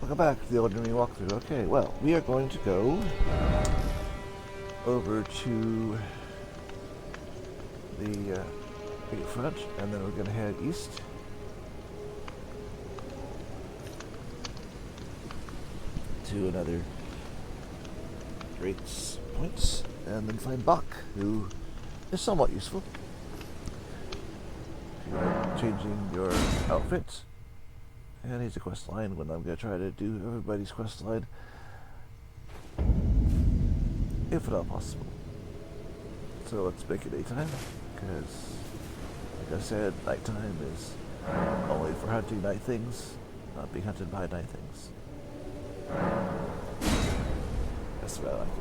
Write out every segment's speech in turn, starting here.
Welcome back to the Elden Ring walkthrough. Okay, well, we are going to go over to the big front, and then we're going to head east. To another great points, and then find Boc, who is somewhat useful. If you like changing your outfit. And here's a quest line when I'm going to try to do everybody's quest line, if at all possible. So let's make it daytime, because, like I said, nighttime is only for hunting night things, not being hunted by night things. That's what I like it.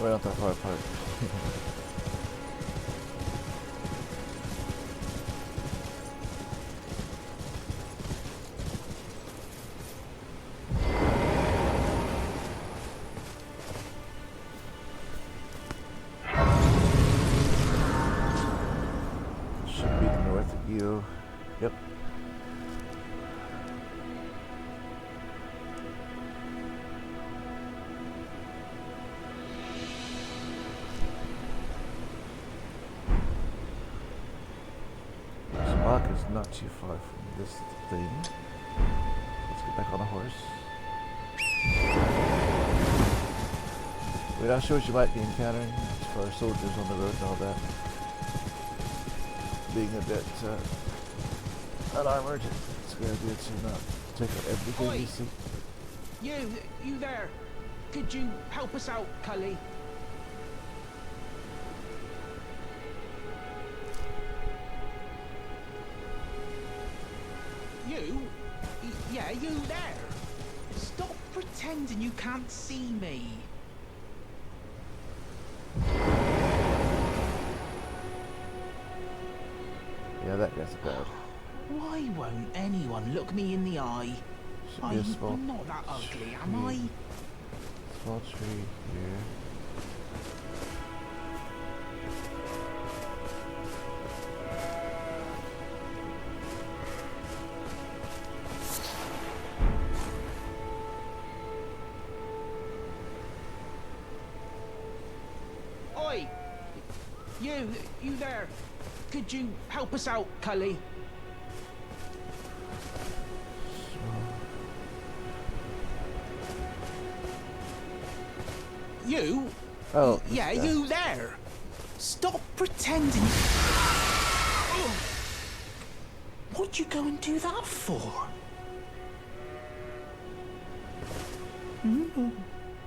We're not that far apart. Should be north of you. Yep. Boc is not too far from this thing. Let's get back on a horse. We're not sure what you might be encountering as far as soldiers on the road and all that. Being a bit unarmored, it's a good idea to not take out everything you see. You there? Could you help us out, Cully? Yeah, you there? Stop pretending you can't see me. Yeah, that guy's bad. Why won't anyone look me in the eye? I'm not that ugly, am I? Small tree here. Oi! You there? Could you help us out, Cully? You? Oh. Yeah, you there? Stop pretending. What'd you go and do that for?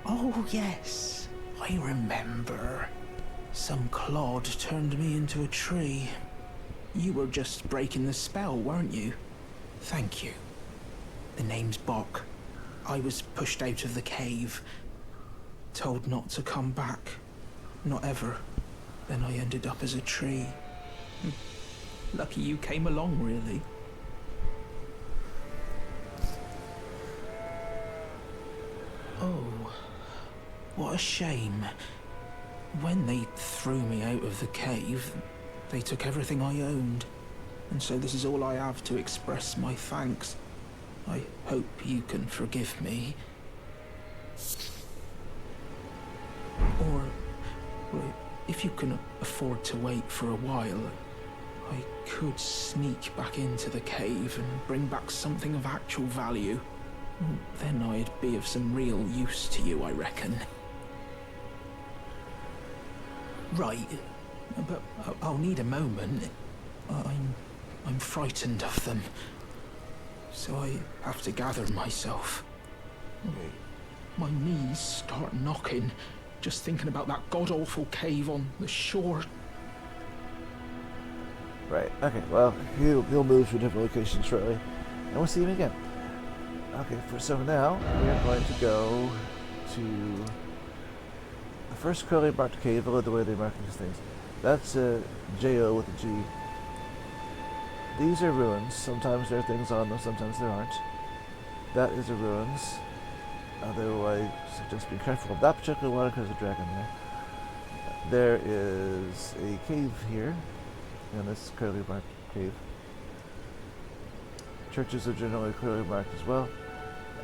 Oh, yes. I remember. Some clod turned me into a tree. You were just breaking the spell, weren't you? Thank you. The name's Boc. I was pushed out of the cave. Told not to come back. Not ever. Then I ended up as a tree. Lucky you came along, really. Oh, what a shame. When they threw me out of the cave, they took everything I owned. And so this is all I have to express my thanks. I hope you can forgive me. Or, well, if you can afford to wait for a while, I could sneak back into the cave and bring back something of actual value. Then I'd be of some real use to you, I reckon. Right, but I'll need a moment. I'm frightened of them, so I have to gather myself. Okay. My knees start knocking, just thinking about that god-awful cave on the shore. Right, okay, well, he'll move to a different location shortly, and we'll see him again. Okay, so now, we're going to go to the first clearly marked cave. I love the way they mark these things. That's a J-O with a G. These are ruins. Sometimes there are things on them, sometimes there aren't. That is a ruins. Although I suggest being careful of that particular one because there's a dragon there. There is a cave here, and this clearly marked cave. Churches are generally clearly marked as well,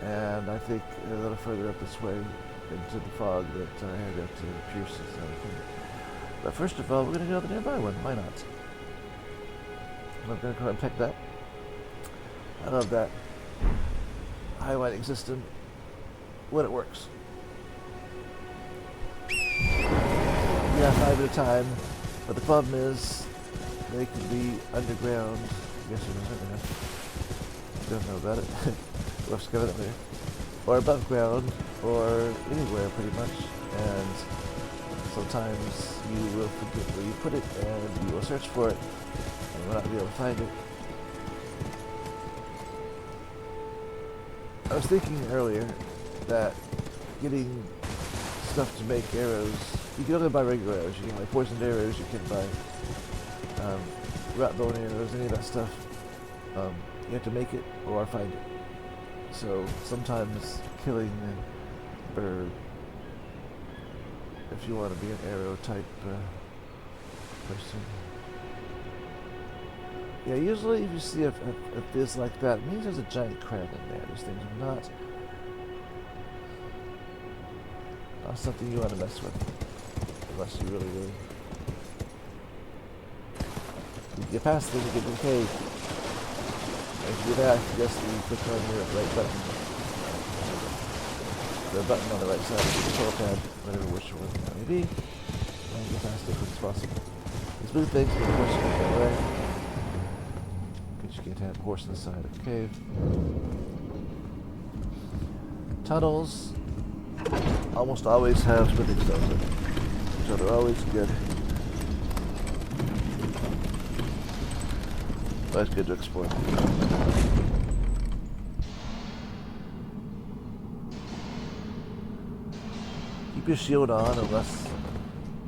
and I think a little further up this way into the fog that I head up to Pierce's other thing. But first of all, we're going to go to the nearby one. Why not? I'm going to go and pick that. I love that highlighting system when it works. Yeah, 5 at a time, but the problem is they can be underground. Yes or no, underground. Don't know about it. We'll have to cover that later. Or above ground, or anywhere pretty much. And sometimes you will forget where you put it, and you will search for it, and will not be able to find it. I was thinking earlier that getting stuff to make arrows, you can only buy regular arrows. You can buy poisoned arrows, you can buy rat bone arrows, any of that stuff. You have to make it or find it. So sometimes killing a bird, if you want to be an arrow type person. Yeah, usually if you see a fizz like that, it means there's a giant crab in there. These things are not something you want to mess with, unless you really. You get past them, you get to the cave. If you do that, I guess you click on your right button. The button on the right side of the control pad, whatever which one that may be, and get past it as quick as possible. These blue things can push you that way. Because you can't have a horse on the side of the cave. Tunnels almost always have smithing stones in them, so they're always good. Always good to explore. Keep your shield on unless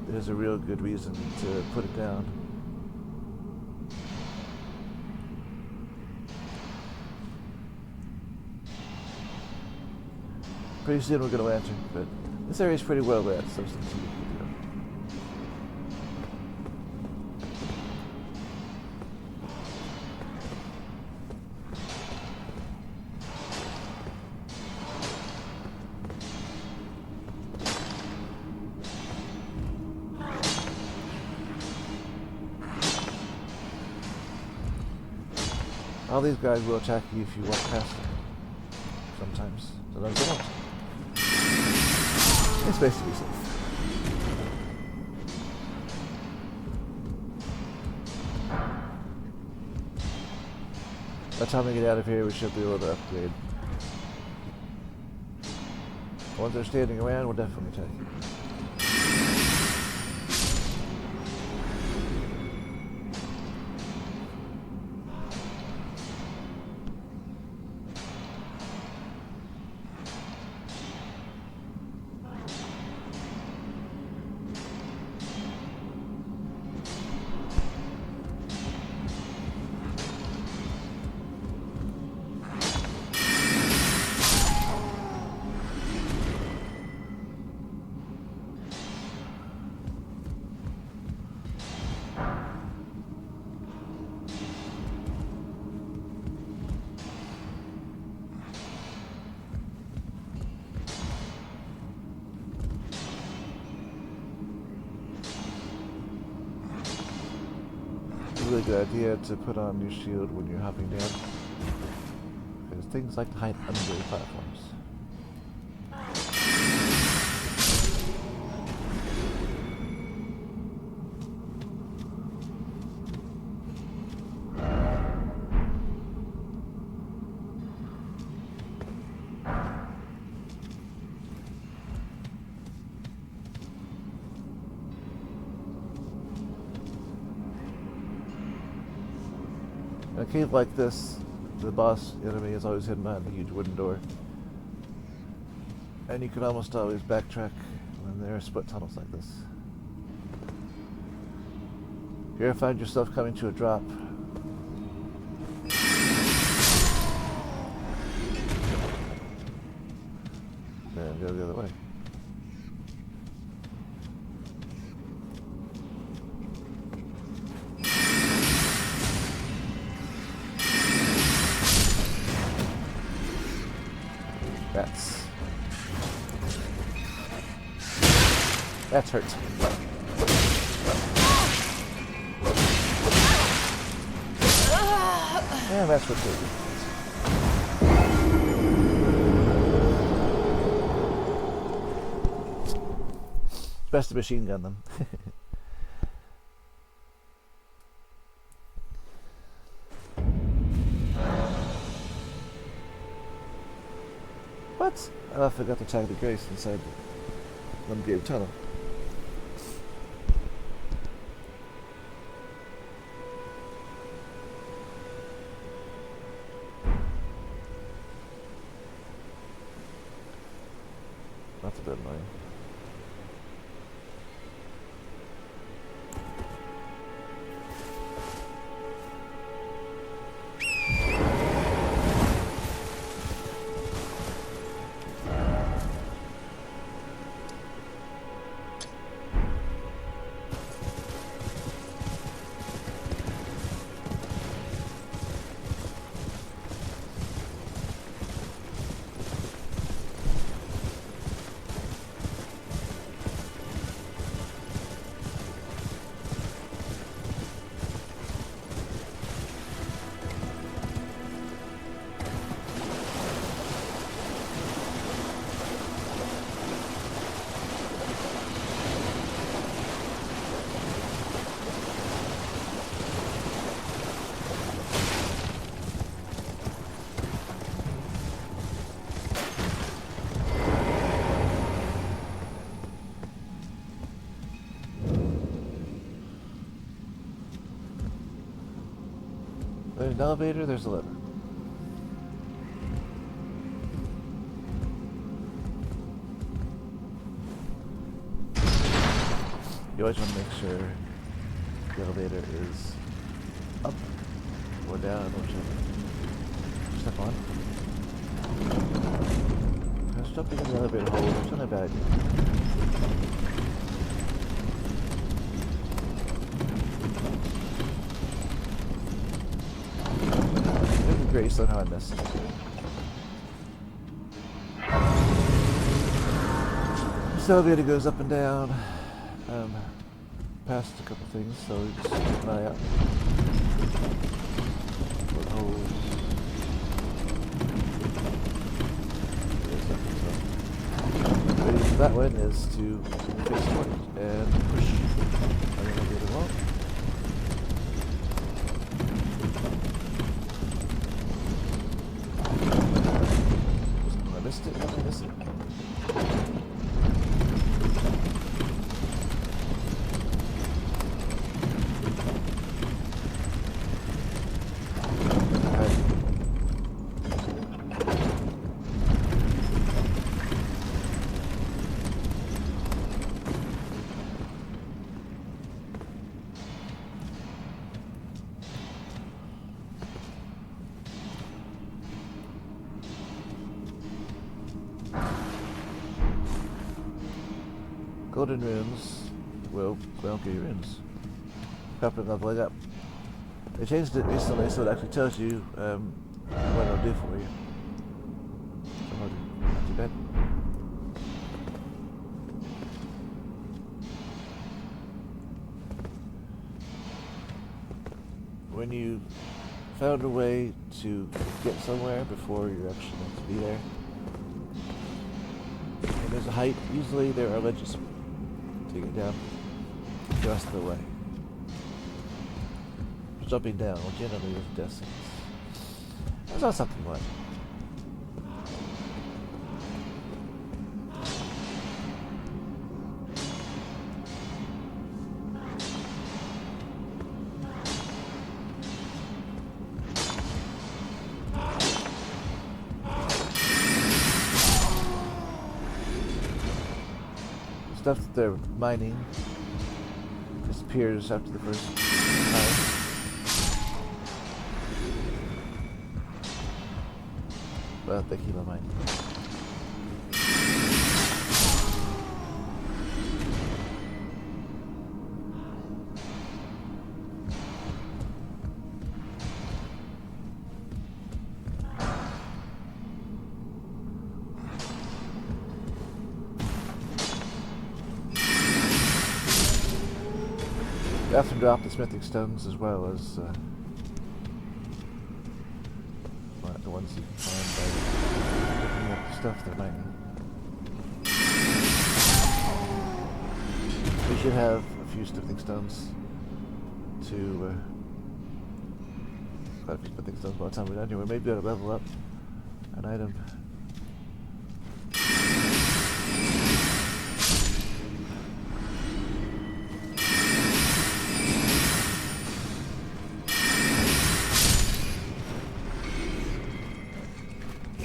there's a real good reason to put it down. Pretty soon we're going to enter, but this area is pretty well lit, so it's easy to do. All these guys will attack you if you walk past them. Sometimes they won't. It's basically safe. By the time we get out of here, we should be able to upgrade. Once they're standing around, we'll definitely attack you. Really good idea to put on your shield when you're hopping down, because things like to hide under platforms. In a cave like this, the boss enemy is always hidden behind a huge wooden door. And you can almost always backtrack when there are split tunnels like this. If you ever find yourself coming to a drop, then go the other way. That's hurt. And that's what killed you. Best to machine gun them. What? I forgot to tag the grace inside the Limgrave Tunnel. That's a bit annoying. There's an elevator, there's a lever. You always want to make sure the elevator is up or down, whichever. Step on. I was jumping in the elevator hole, that's not a bad idea. Great, somehow I missed. This elevator goes up and down, past a couple things, so just keep an eye out. Footholds. There's nothing, so. Waiting for that one is to face forward and push the elevator along. I missed it. Golden runes will give you runes. Copper leveling up. They changed it recently so it actually tells you what it'll do for you. So not too bad. When you found a way to get somewhere before you're actually meant to be there, and there's a height, usually there are ledges to get down the rest of the way. Jumping down will generally with distance. That's not something much. stuff that they're mining disappears after the first time. But they keep on mining. They often drop the smithing stones as well as the ones you can find by looking at the stuff they're mining. We should have a few smithing stones to quite a few smithing stones by the time we're done here. We may be able to level up an item.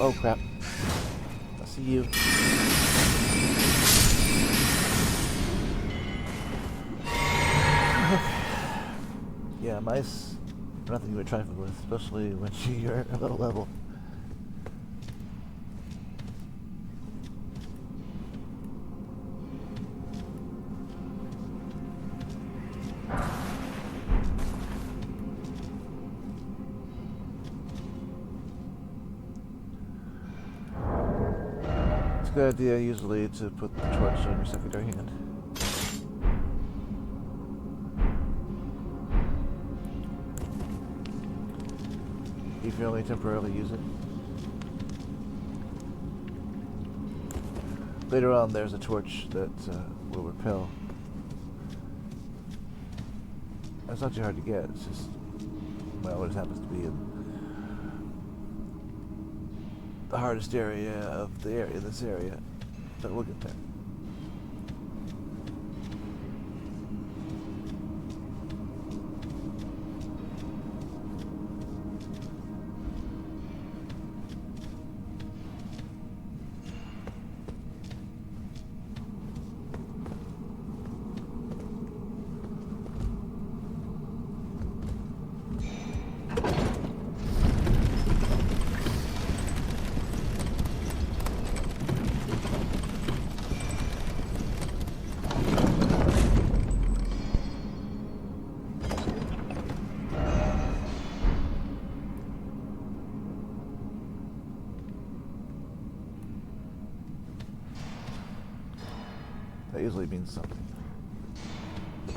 Oh crap. I see you. Yeah, mice are nothing you would trifle with, especially when you're at a low level. It's a good idea usually to put the torch on your secondary hand. If you only temporarily use it. Later on there's a torch that will repel. It's not too hard to get, it's just, well, it just happens to be in the hardest area of the area, this area, but we'll get there. That usually means something. At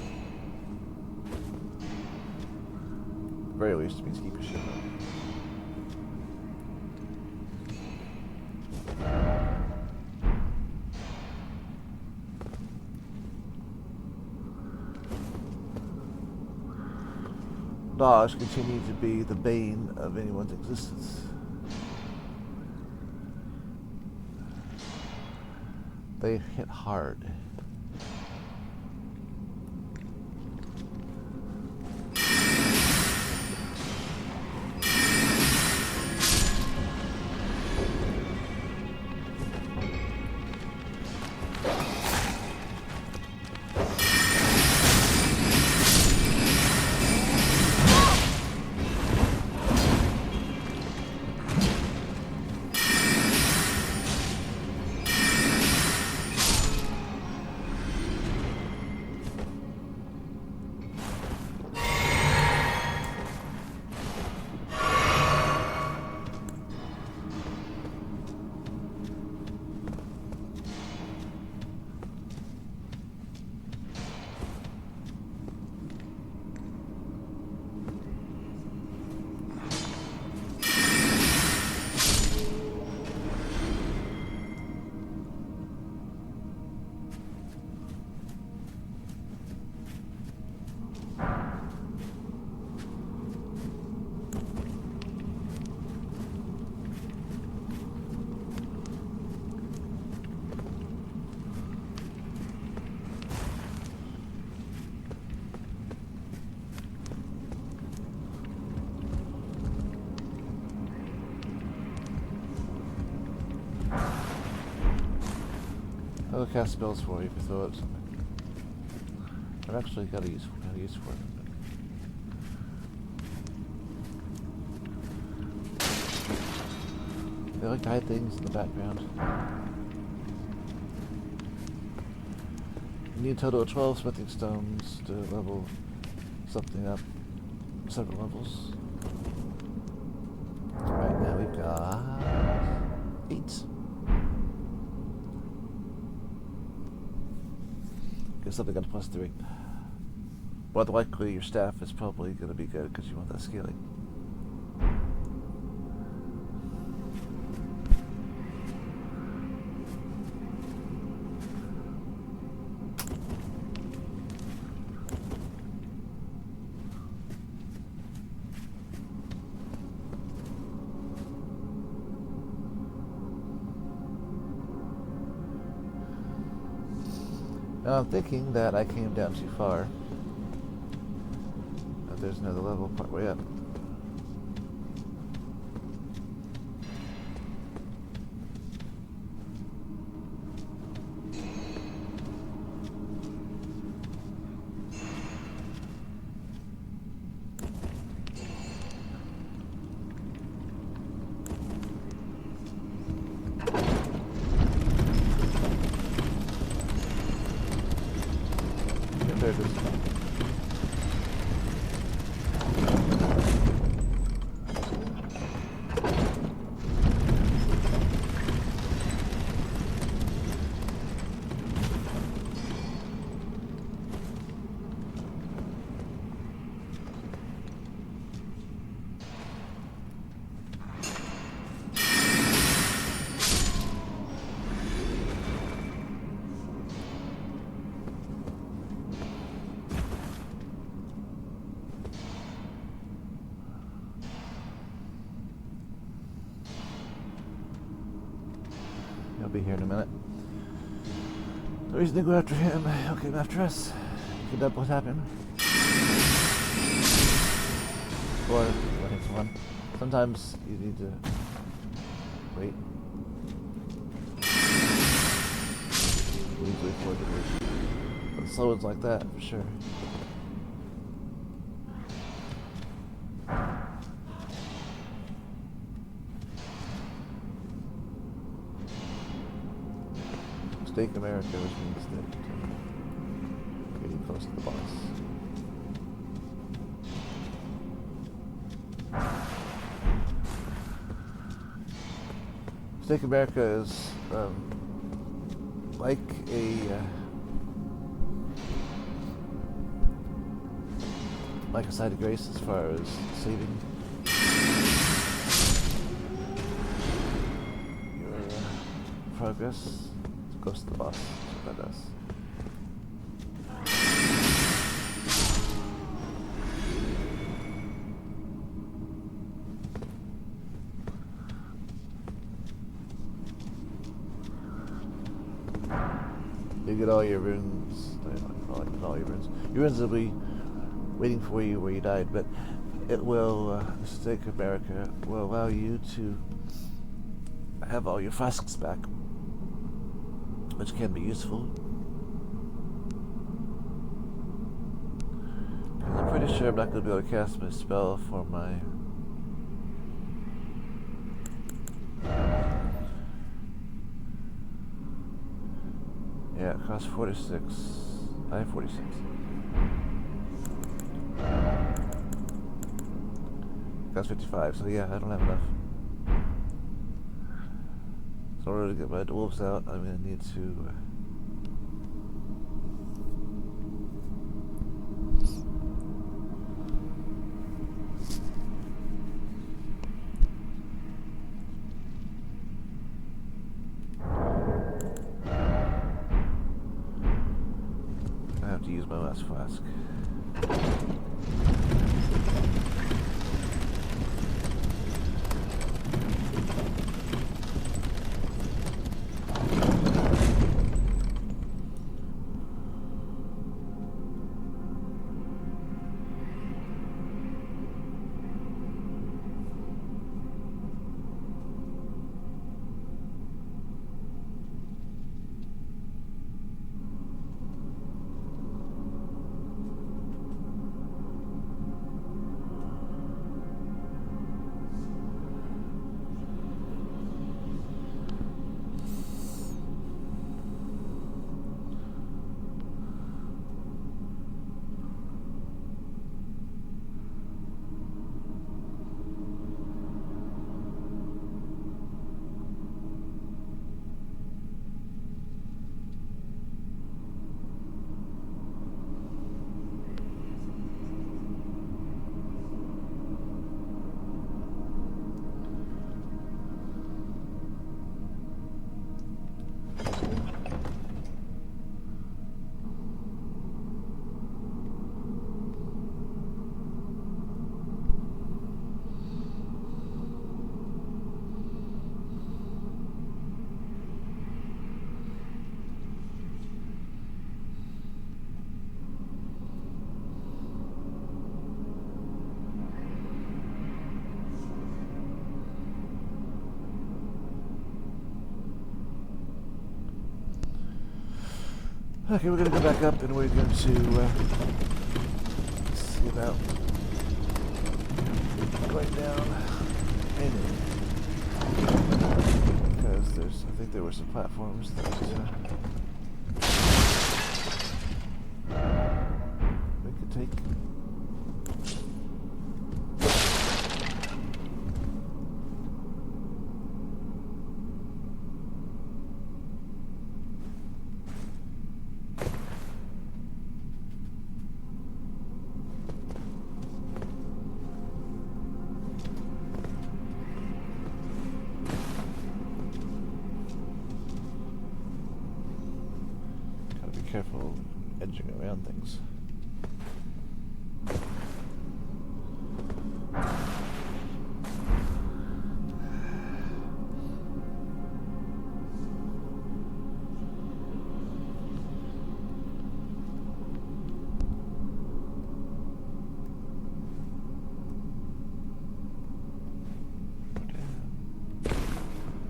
the very least, it means keep your shit up. Dogs continue to be the bane of anyone's existence. They hit hard. I'll cast spells for you if you throw it something. I've actually got a use for it. They like to hide things in the background. You need a total of 12 smithing stones to level something up several levels. Right now we've got 8. Guess something got a +3. But likely your staff is probably going to be good because you want that scaling. Now I'm thinking that I came down too far. There's another level part way up. There it is. He'll be here in a minute. No reason to go after him. He'll come after us. Could that both happen? Or what hits one. Sometimes you need to wait. Usually for the wait. But slow ones like that, for sure. Stake America, which means that getting close to the boss. Stake America is like a side of grace as far as saving your progress. Close to the boss. That's what that does. You get all your runes. All your runes. Your runes will be waiting for you where you died, but it will. The Stake of America will allow you to have all your flasks back, which can be useful. And I'm pretty sure I'm not going to be able to cast my spell for my... Yeah, it costs 46. I have 46. It costs 55, so yeah, I don't have enough. So in order to get my dwarves out, I'm going to need to... I have to use my last flask. Okay, we're gonna go back up and we're going to see about going down anyway. Because I think there were some platforms that we could take. Careful edging around things.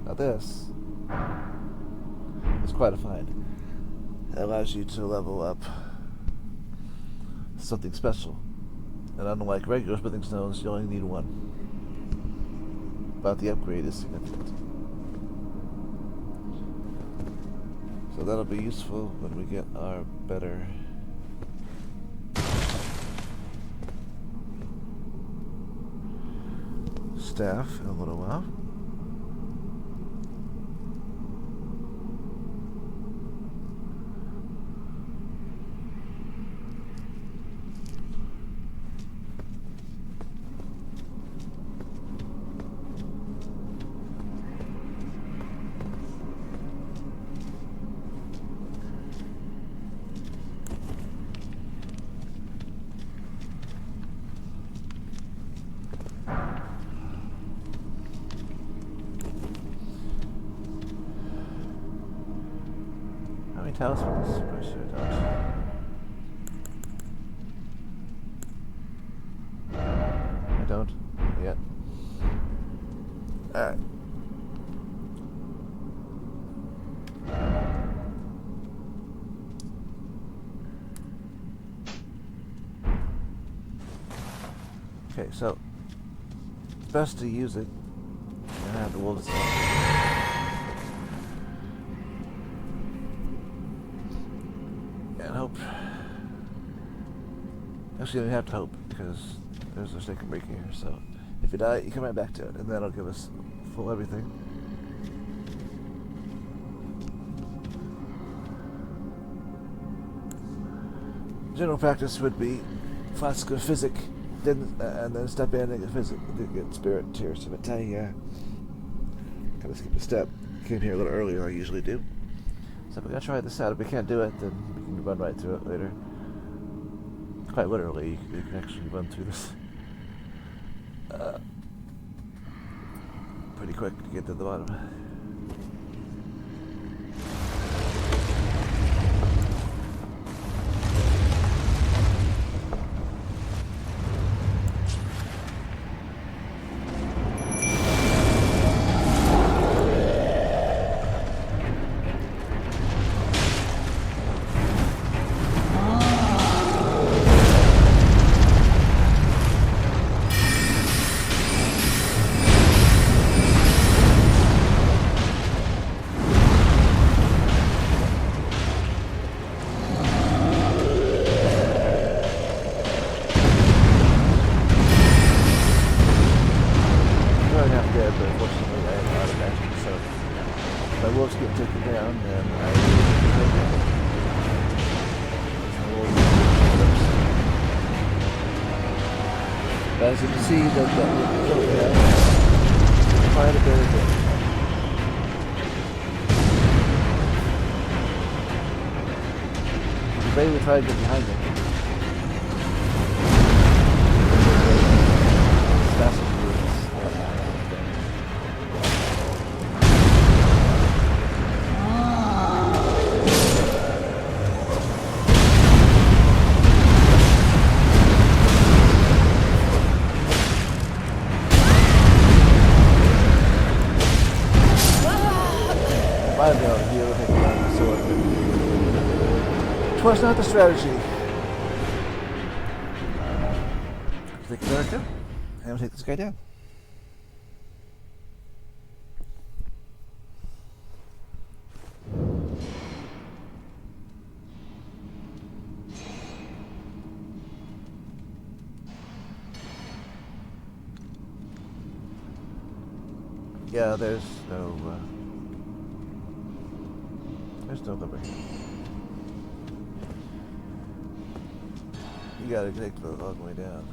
Now this is quite a find. It allows you to level up something special. And unlike regular smithing stones, you only need one. But the upgrade is significant. So that'll be useful when we get our better staff in a little while. Talismans, pretty sure it does. I don't yet. Alright. Okay, so best to use it and have the wolves up. Hope. Actually, you don't have to hope because there's no stake and break here. So if you die, you come right back to it, and that'll give us full everything. General practice would be flask of physic, then and then step in and get physic, get spirit tears. But I kind of skipped a step. Came here a little earlier than I usually do. So we're gonna try this out. If we can't do it, then we can run right through it later. Quite literally, you can actually run through this pretty quick to get to the bottom. As you can see, that will kill quite a bit of damage. Maybe we try to get behind it. I'd be able to heal if I could find the sword. was not the strategy. Take America, and we'll take this guy down. Yeah, there's no number here. You gotta take the long way down.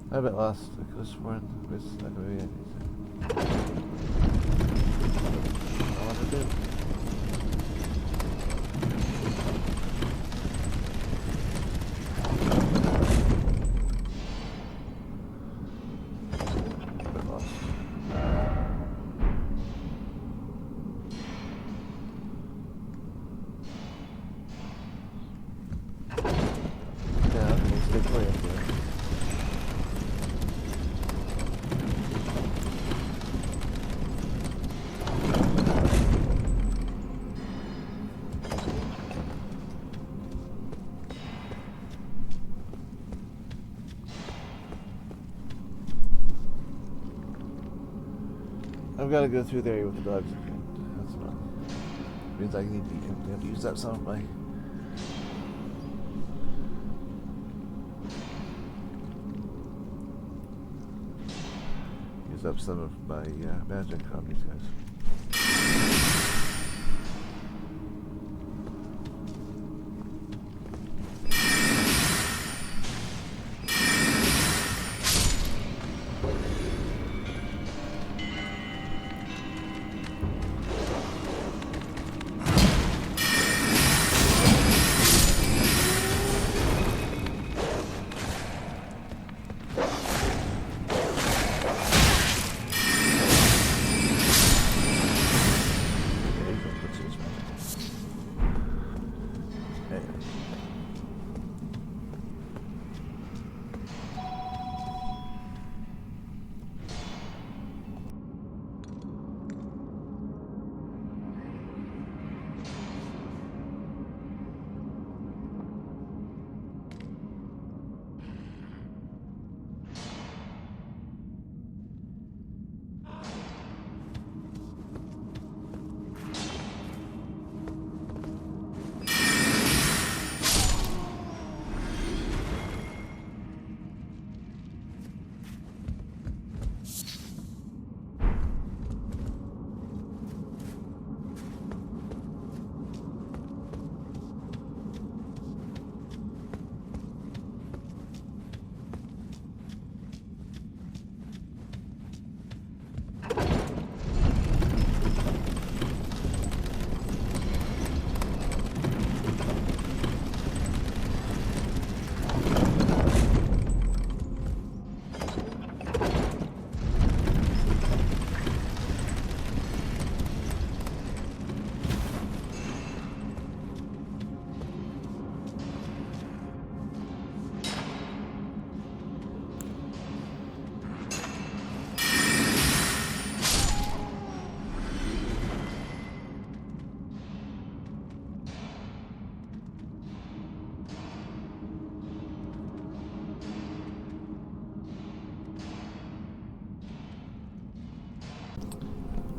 I'm a bit lost because we're in this not gonna be anything. I want to do. A bit lost. Yeah, we'll stay clear up there. I've got to go through there with the dogs again. That's about it. Means I need to have to use up some of my magic on these guys.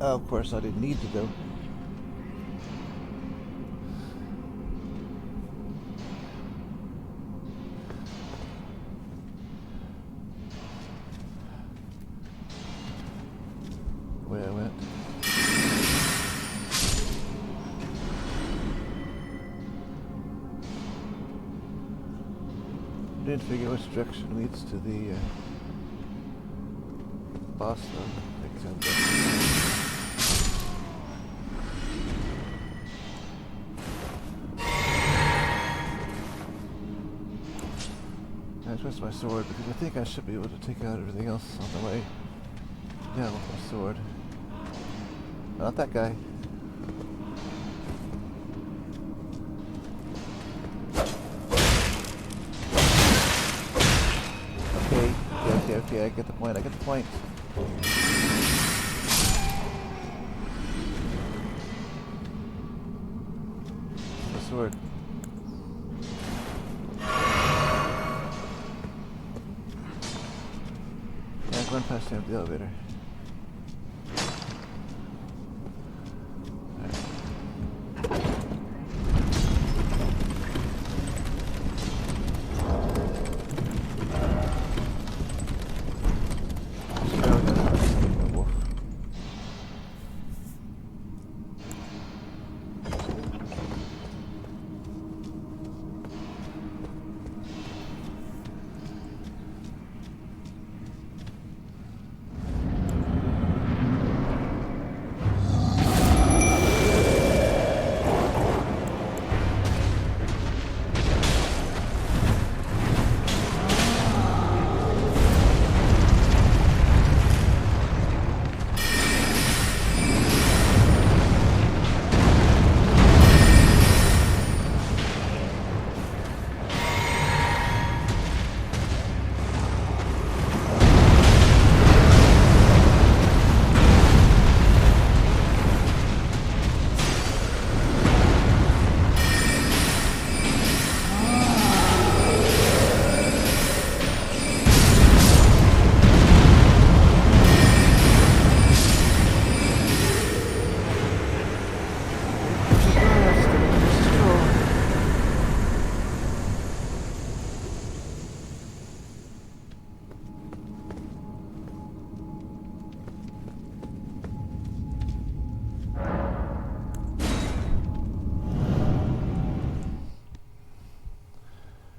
Of course, I didn't need to go. Where I went. Didn't figure which direction leads to the boss though. Where's my sword? Because I think I should be able to take out everything else on the way down with my sword. Not that guy. Okay, I get the point, The sword. Yeah, I'm going past the elevator.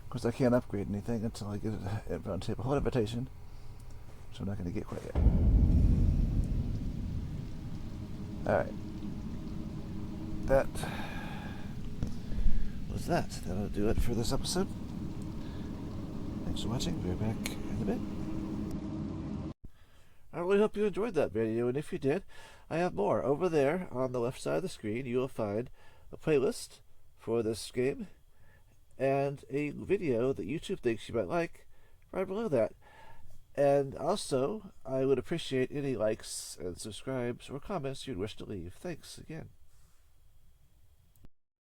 Of course, I can't upgrade anything until I get a round table whole invitation, which I'm not going to get quite yet. Alright. That was that. That'll do it for this episode. Thanks for watching. We'll be back in a bit. I really hope you enjoyed that video, and if you did, I have more. Over there on the left side of the screen, you will find a playlist for this game and a video that YouTube thinks you might like right below that. And also, I would appreciate any likes and subscribes or comments you'd wish to leave. Thanks again.